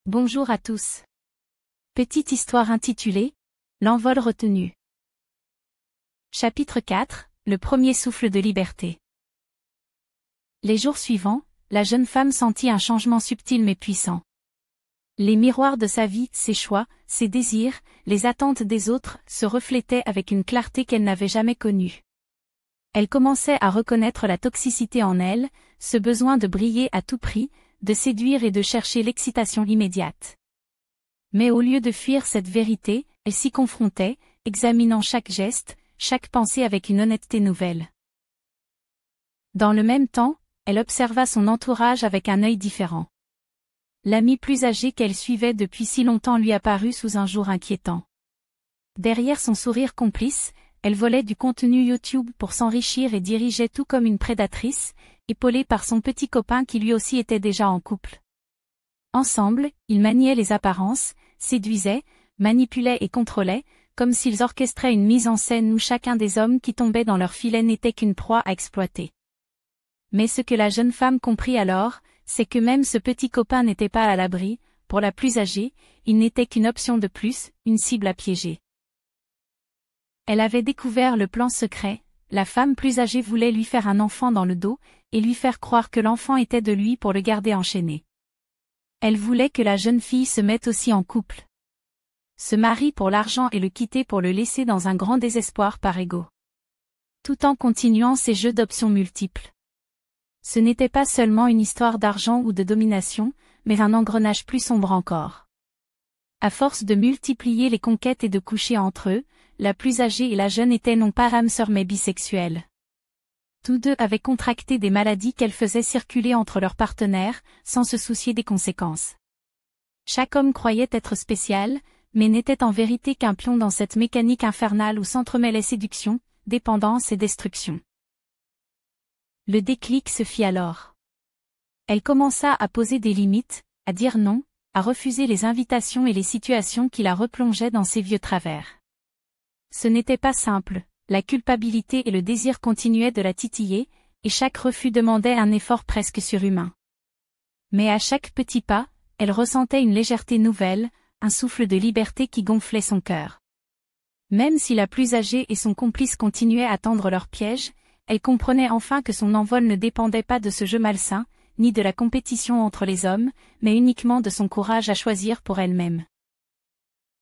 Bonjour à tous. Petite histoire intitulée « L'envol retenu ». Chapitre 4, le premier souffle de liberté. Les jours suivants, la jeune femme sentit un changement subtil mais puissant. Les miroirs de sa vie, ses choix, ses désirs, les attentes des autres, se reflétaient avec une clarté qu'elle n'avait jamais connue. Elle commençait à reconnaître la toxicité en elle, ce besoin de briller à tout prix, de séduire et de chercher l'excitation immédiate. Mais au lieu de fuir cette vérité, elle s'y confrontait, examinant chaque geste, chaque pensée avec une honnêteté nouvelle. Dans le même temps, elle observa son entourage avec un œil différent. L'ami plus âgé qu'elle suivait depuis si longtemps lui apparut sous un jour inquiétant. Derrière son sourire complice, elle volait du contenu YouTube pour s'enrichir et dirigeait tout comme une prédatrice, épaulée par son petit copain qui lui aussi était déjà en couple. Ensemble, ils maniaient les apparences, séduisaient, manipulaient et contrôlaient, comme s'ils orchestraient une mise en scène où chacun des hommes qui tombaient dans leur filet n'était qu'une proie à exploiter. Mais ce que la jeune femme comprit alors, c'est que même ce petit copain n'était pas à l'abri, pour la plus âgée, il n'était qu'une option de plus, une cible à piéger. Elle avait découvert le plan secret, la femme plus âgée voulait lui faire un enfant dans le dos, et lui faire croire que l'enfant était de lui pour le garder enchaîné. Elle voulait que la jeune fille se mette aussi en couple. Se marie pour l'argent et le quitter pour le laisser dans un grand désespoir par ego. Tout en continuant ses jeux d'options multiples. Ce n'était pas seulement une histoire d'argent ou de domination, mais un engrenage plus sombre encore. À force de multiplier les conquêtes et de coucher entre eux, la plus âgée et la jeune étaient non pas âmes sœurs mais bisexuelles. Tous deux avaient contracté des maladies qu'elles faisaient circuler entre leurs partenaires, sans se soucier des conséquences. Chaque homme croyait être spécial, mais n'était en vérité qu'un pion dans cette mécanique infernale où s'entremêlaient séduction, dépendance et destruction. Le déclic se fit alors. Elle commença à poser des limites, à dire non, à refuser les invitations et les situations qui la replongeaient dans ses vieux travers. Ce n'était pas simple, la culpabilité et le désir continuaient de la titiller, et chaque refus demandait un effort presque surhumain. Mais à chaque petit pas, elle ressentait une légèreté nouvelle, un souffle de liberté qui gonflait son cœur. Même si la plus âgée et son complice continuaient à tendre leur piège, elle comprenait enfin que son envol ne dépendait pas de ce jeu malsain, ni de la compétition entre les hommes, mais uniquement de son courage à choisir pour elle-même.